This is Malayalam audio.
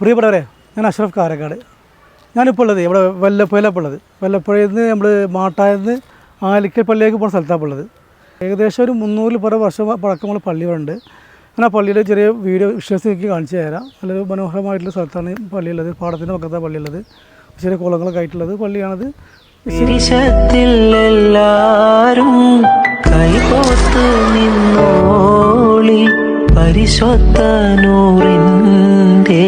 പ്രിയപ്പെട്ടവരെ, ഞാൻ അഷ്റഫ് കാരക്കാട്. ഞാനിപ്പോൾ ഉള്ളത് ഇവിടെ വല്ലപ്പുഴയിലാണ് ഉള്ളത്. വല്ലപ്പുഴയിൽ നിന്ന് നമ്മൾ മാട്ടായിൽ നിന്ന് ആലിക്കൽ പള്ളിയിലേക്ക് പോകുന്ന സ്ഥലത്താണ് ഉള്ളത്. ഏകദേശം ഒരു 300 പല വർഷം പഴക്കമുള്ള പള്ളികളുണ്ട്. ഞാൻ ആ പള്ളിയിലെ ചെറിയ വീഡിയോ വിശ്വസിച്ച് എനിക്ക് കാണിച്ചു തരാം. നല്ലൊരു മനോഹരമായിട്ടുള്ള സ്ഥലത്താണ് പള്ളിയുള്ളത്. പാടത്തിൻ്റെ പക്കത്താണ് പള്ളിയുള്ളത്. ചെറിയ കുളങ്ങളൊക്കെ ആയിട്ടുള്ളത് പള്ളിയാണത്. എല്ലാരും കൈകോർത്തു നിന്നോളി പരിശുദ്ധ നൂറിൻ്റെ